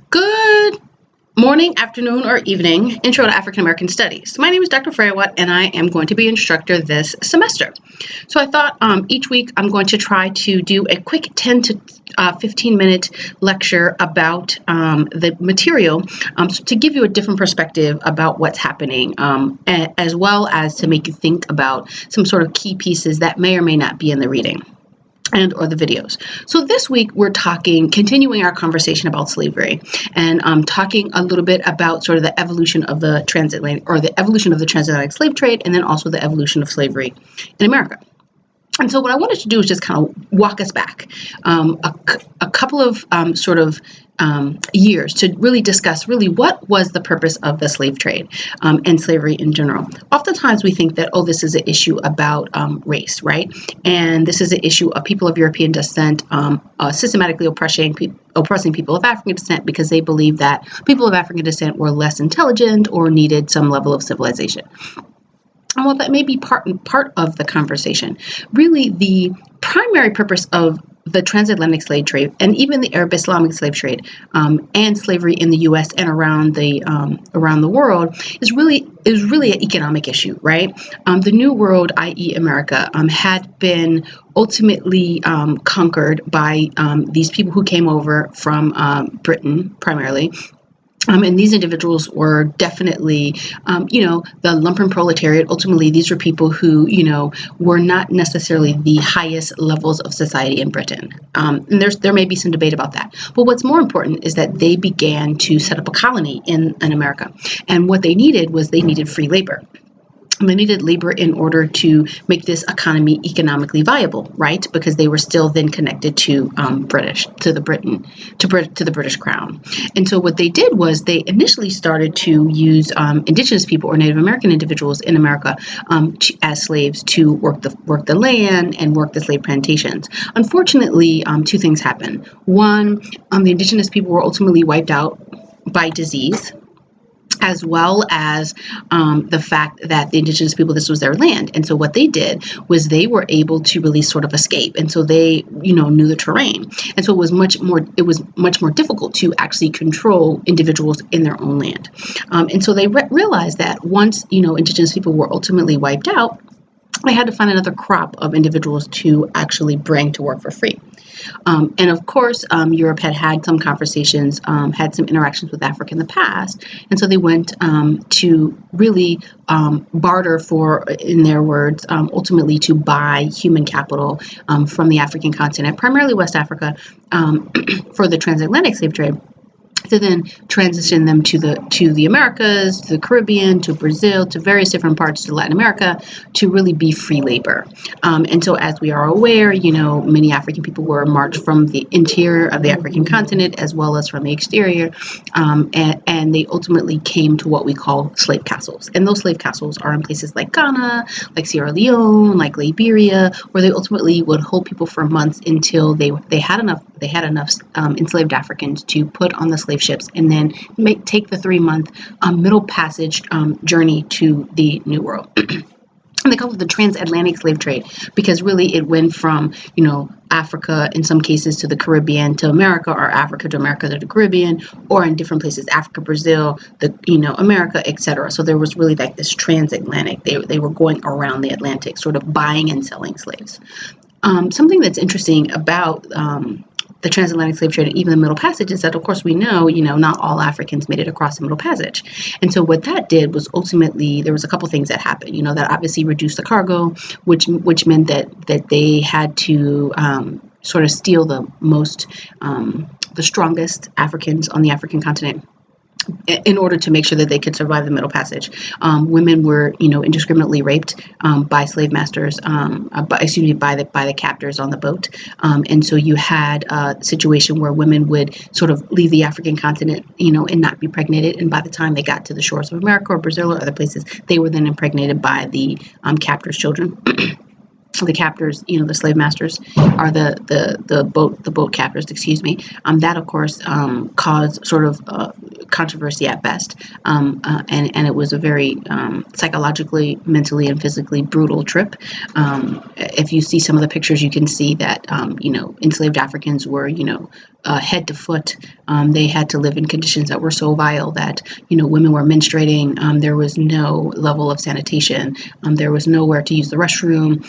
Good morning, afternoon, or evening. Intro to African American Studies. My name is Dr. Frehiwot, and I am going to be instructor this semester. So I thought each week I'm going to try to do a quick 10 to 15-minute lecture about the material to give you a different perspective about what's happening, as well as to make you think about some sort of key pieces that may or may not be in the reading and or the videos. So this week we're continuing our conversation about slavery, and talking a little bit about sort of the evolution of the transatlantic slave trade, and then also the evolution of slavery in America. And so what I wanted to do is just kind of walk us back a couple of years to really discuss what was the purpose of the slave trade and slavery in general. Oftentimes we think that, this is an issue about race, right? And this is an issue of people of European descent systematically oppressing people of African descent because they believe that people of African descent were less intelligent or needed some level of civilization. And while that may be part of the conversation, really the primary purpose of the transatlantic slave trade and even the Arab Islamic slave trade and slavery in the U.S. and around the world is really an economic issue, right? The New World, i.e. America, had been ultimately conquered by these people who came over from Britain primarily. And these individuals were definitely, the lumpen proletariat. Ultimately, these were people who, were not necessarily the highest levels of society in Britain. And there may be some debate about that. But what's more important is that they began to set up a colony in America. And what they needed free labor. They needed labor in order to make this economy economically viable, right? Because they were still then connected to the British Crown. And so what they did was they initially started to use indigenous people or Native American individuals in America as slaves to work the land and work the slave plantations. Unfortunately, two things happened. One, the indigenous people were ultimately wiped out by disease, as well as the fact that the indigenous people, this was their land. And so what they did was they were able to really sort of escape. And so they, knew the terrain. And so it was much more difficult to actually control individuals in their own land. And so they realized that once, indigenous people were ultimately wiped out, they had to find another crop of individuals to actually bring to work for free. And of course, Europe had some conversations, had some interactions with Africa in the past. And so they went to really barter for, in their words, ultimately to buy human capital from the African continent, primarily West Africa, for the transatlantic slave trade, to then transition them to the Americas, to the Caribbean, to Brazil, to various different parts of Latin America, to really be free labor. And so as we are aware, many African people were marched from the interior of the African continent as well as from the exterior, and they ultimately came to what we call slave castles. And those slave castles are in places like Ghana, like Sierra Leone, like Liberia, where they ultimately would hold people for months until they had enough enslaved Africans to put on the slave ships and then take the 3-month middle passage journey to the New World. And they call it the transatlantic slave trade because really it went from, Africa in some cases to the Caribbean to America, or Africa to America to the Caribbean, or in different places, Africa, Brazil, America, etc. So there was really like this transatlantic. They were going around the Atlantic, sort of buying and selling slaves. Something that's interesting about the transatlantic slave trade and even the Middle Passage is that, of course, we know, not all Africans made it across the Middle Passage. And so what that did was ultimately, there was a couple things that happened, that obviously reduced the cargo, which meant that they had to sort of steal the strongest Africans on the African continent in order to make sure that they could survive the Middle Passage. Women were, indiscriminately raped by slave masters, by the captors on the boat. And so you had a situation where women would sort of leave the African continent, and not be impregnated. And by the time they got to the shores of America or Brazil or other places, they were then impregnated by the captors' children. The captors, the slave masters, are the boat captors, excuse me. That of course caused sort of controversy at best, and it was a very psychologically, mentally, and physically brutal trip. If you see some of the pictures, you can see that enslaved Africans were head to foot. They had to live in conditions that were so vile that women were menstruating. There was no level of sanitation. There was nowhere to use the restroom.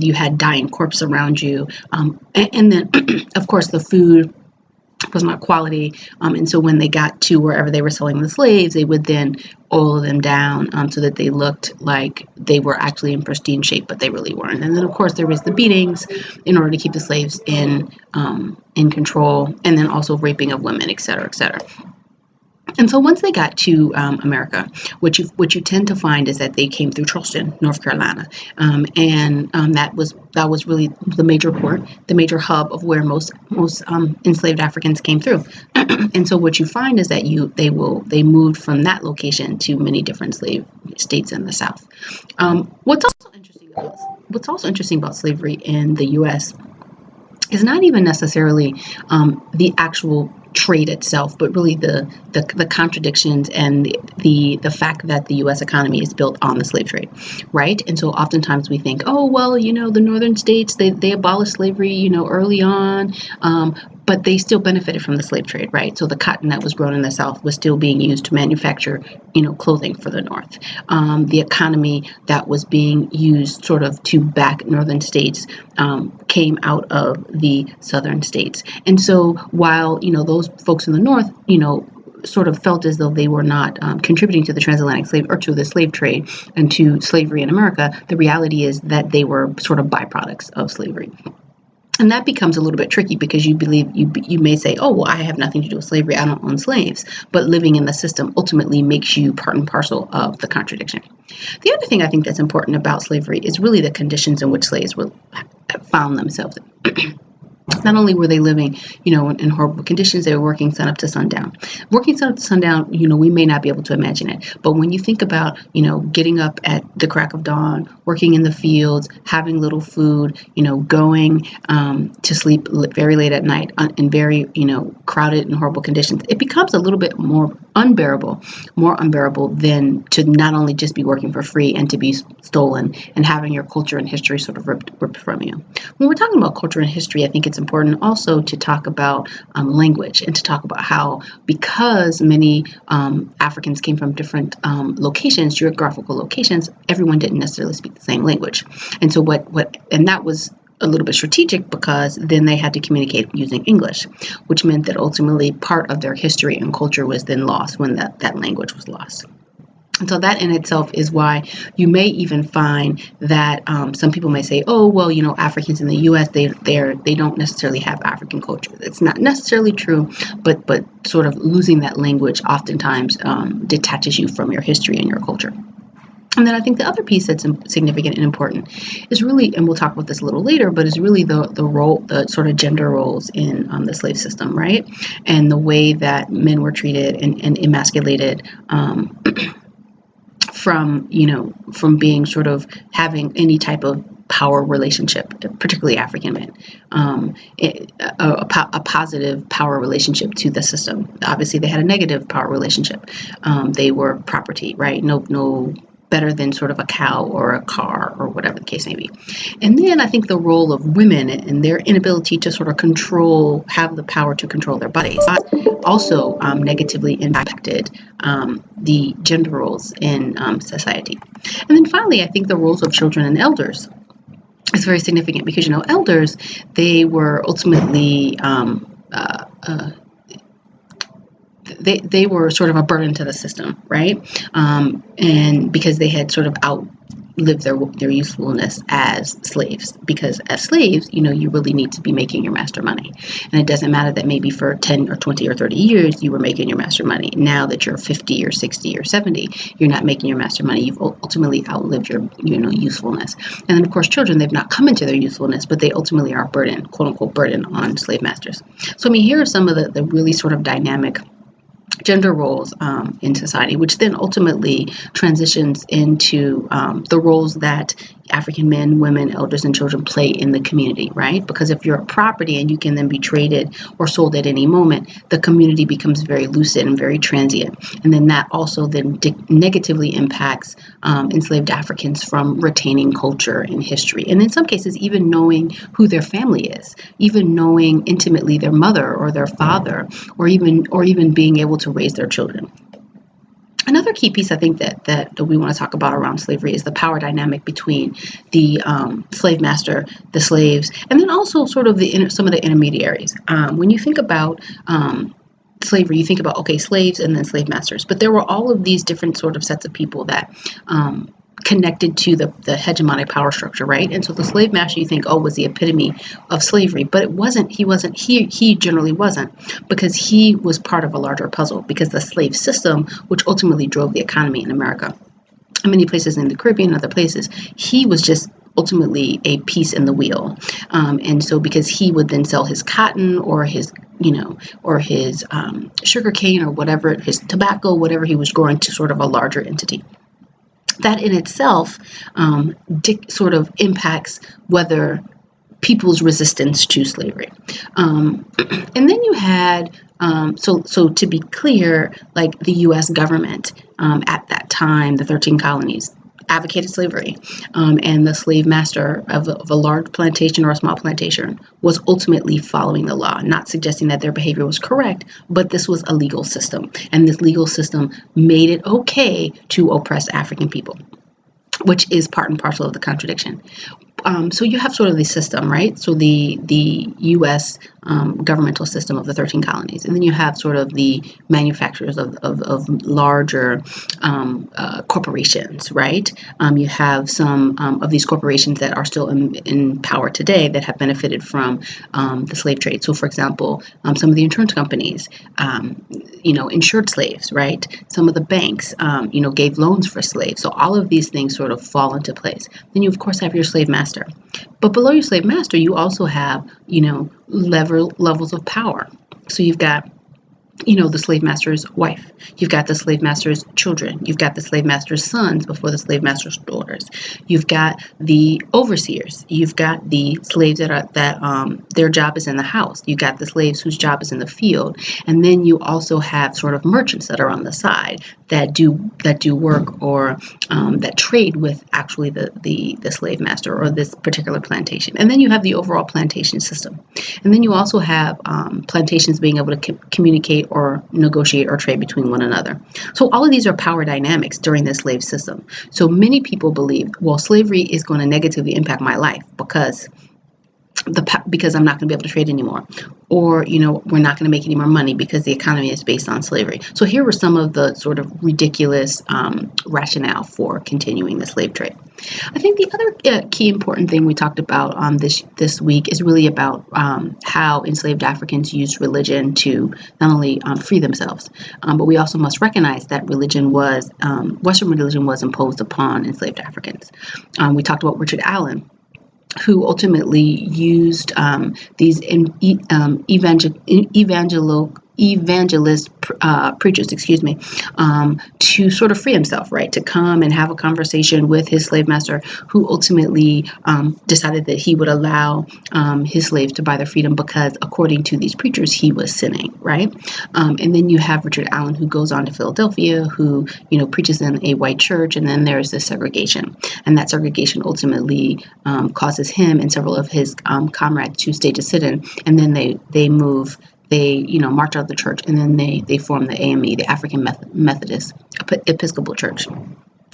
You had dying corpse around you, and then of course the food was not quality, and so when they got to wherever they were selling the slaves, they would then oil them down so that they looked like they were actually in pristine shape, but they really weren't. And then of course there was the beatings in order to keep the slaves in control, and then also raping of women, et cetera, et cetera. And so once they got to America, what you tend to find is that they came through Charleston, North Carolina, and that was really the major port, the major hub of where most enslaved Africans came through. And so what you find is that they moved from that location to many different slave states in the South. What's also interesting about slavery in the U.S. is not even necessarily the actual trade itself, but really the contradictions and the fact that the U.S. economy is built on the slave trade, right? And so oftentimes we think, oh well, the northern states they abolished slavery, early on, but they still benefited from the slave trade, right? So the cotton that was grown in the South was still being used to manufacture, clothing for the North. The economy that was being used sort of to back northern states came out of the southern states. And so while, those folks in the North, sort of felt as though they were not contributing to the transatlantic slave or to the slave trade and to slavery in America, the reality is that they were sort of byproducts of slavery. And that becomes a little bit tricky because you may say, oh, well, I have nothing to do with slavery. I don't own slaves. But living in the system ultimately makes you part and parcel of the contradiction. The other thing I think that's important about slavery is really the conditions in which slaves found themselves in. Not only were they living, in horrible conditions, they were working sun up to sundown. Working sun up to sundown, we may not be able to imagine it. But when you think about, getting up at the crack of dawn, working in the fields, having little food, going to sleep very late at night in very, crowded and horrible conditions, it becomes a little bit more unbearable than to not only just be working for free and to be stolen and having your culture and history sort of ripped from you. When we're talking about culture and history, I think it's important also to talk about language and to talk about how, because many Africans came from different locations, geographical locations, everyone didn't necessarily speak the same language. And so and that was a little bit strategic because then they had to communicate using English, which meant that ultimately part of their history and culture was then lost when that language was lost. And so that in itself is why you may even find that some people may say, oh, well, Africans in the U.S., they don't necessarily have African culture. It's not necessarily true, but sort of losing that language oftentimes detaches you from your history and your culture. And then I think the other piece that's significant and important is really, and we'll talk about this a little later, but is really the role, the sort of gender roles in the slave system, right? And the way that men were treated and emasculated from being sort of having any type of power relationship, particularly African men, a positive power relationship to the system. Obviously, they had a negative power relationship. They were property, right? No better than sort of a cow or a car or whatever the case may be. And then I think the role of women and their inability to sort of have the power to control their bodies also negatively impacted the gender roles in society. And then finally, I think the roles of children and elders is very significant because, elders, they were ultimately they were sort of a burden to the system, right? And because they had sort of outlived their usefulness as slaves. Because as slaves, you really need to be making your master money. And it doesn't matter that maybe for 10 or 20 or 30 years, you were making your master money. Now that you're 50 or 60 or 70, you're not making your master money. You've ultimately outlived your, usefulness. And then, of course, children, they've not come into their usefulness, but they ultimately are a burden, quote unquote, burden on slave masters. So, here are some of the really sort of dynamic gender roles in society, which then ultimately transitions into the roles that African men, women, elders, and children play in the community, right? Because if you're a property and you can then be traded or sold at any moment, the community becomes very lucid and very transient. And then that also then negatively impacts enslaved Africans from retaining culture and history. And in some cases, even knowing who their family is, even knowing intimately their mother or their father, or even being able to raise their children. Another key piece I think that we want to talk about around slavery is the power dynamic between the slave master, the slaves, and then also sort of some of the intermediaries. When you think about slavery, you think about, okay, slaves and then slave masters, but there were all of these different sort of sets of people that connected to the hegemonic power structure, right? And so the slave master, you think, oh, was the epitome of slavery, but it wasn't. He generally wasn't, because he was part of a larger puzzle, because the slave system, which ultimately drove the economy in America, in many places in the Caribbean and other places, he was just ultimately a piece in the wheel. And so because he would then sell his cotton or his sugar cane or whatever, his tobacco, whatever he was growing, to sort of a larger entity. That in itself sort of impacts whether people's resistance to slavery. And then you had, so to be clear, like the U.S. government at that time, the 13 colonies, advocated slavery, and the slave master of a large plantation or a small plantation was ultimately following the law, not suggesting that their behavior was correct, but this was a legal system, and this legal system made it okay to oppress African people, which is part and parcel of the contradiction. So you have sort of the system, right? So the U.S. Governmental system of the 13 colonies, and then you have sort of the manufacturers of larger corporations, right? You have some of these corporations that are still in power today that have benefited from the slave trade. So, for example, some of the insurance companies, insured slaves, right? Some of the banks, gave loans for slaves. So all of these things sort of fall into place. Then you, of course, have your slave master. But below your slave master, you also have, levels of power. So you've got, the slave master's wife. You've got the slave master's children. You've got the slave master's sons before the slave master's daughters. You've got the overseers. You've got the slaves that their job is in the house. You've got the slaves whose job is in the field. And then you also have sort of merchants that are on the side that do work or that trade with actually the slave master or this particular plantation. And then you have the overall plantation system. And then you also have plantations being able to communicate or negotiate or trade between one another. So all of these are power dynamics during the slave system. So many people believe, well, slavery is going to negatively impact my life because I'm not going to be able to trade anymore, or we're not going to make any more money because the economy is based on slavery. So here were some of the sort of ridiculous rationale for continuing the slave trade. I think the other key important thing we talked about this week is really about how enslaved Africans used religion to not only free themselves, but we also must recognize that Western religion was imposed upon enslaved Africans. We talked about Richard Allen, who ultimately used these evangelist preachers, to sort of free himself, right? To come and have a conversation with his slave master, who ultimately decided that he would allow his slaves to buy their freedom because, according to these preachers, he was sinning, right? And then you have Richard Allen, who goes on to Philadelphia, who preaches in a white church, and then there's this segregation, and that segregation ultimately causes him and several of his comrades to stage a sit-in, and then they move. They, march out of the church, and then they form the AME, the African Methodist Episcopal Church,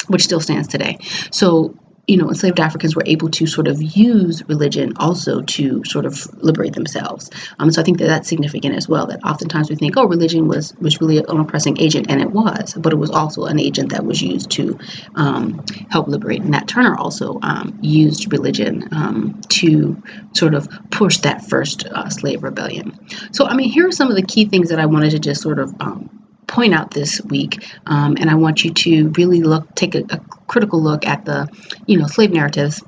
which still stands today. So, enslaved Africans were able to sort of use religion also to sort of liberate themselves. So I think that that's significant as well, that oftentimes we think, oh, religion was really an oppressing agent, and it was, but it was also an agent that was used to help liberate. Nat Turner also used religion to sort of push that first slave rebellion. So, here are some of the key things that I wanted to just sort of point out this week, and I want you to really take a critical look at the slave narratives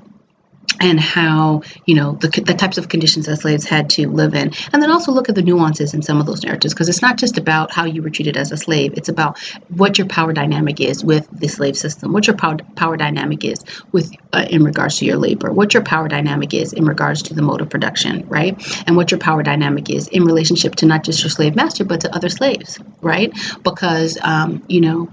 and how, the types of conditions that slaves had to live in. And then also look at the nuances in some of those narratives, because it's not just about how you were treated as a slave. It's about what your power dynamic is with the slave system, what your power dynamic is with in regards to your labor, what your power dynamic is in regards to the mode of production, right? And what your power dynamic is in relationship to not just your slave master, but to other slaves, right? Because,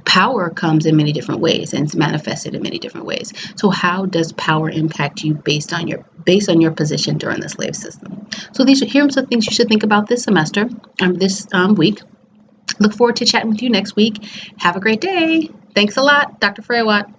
power comes in many different ways and it's manifested in many different ways. So how does power impact you based on your position during the slave system? So here are some things you should think about this semester, this week. Look forward to chatting with you next week. Have a great day. Thanks a lot, Dr. Frehiwot.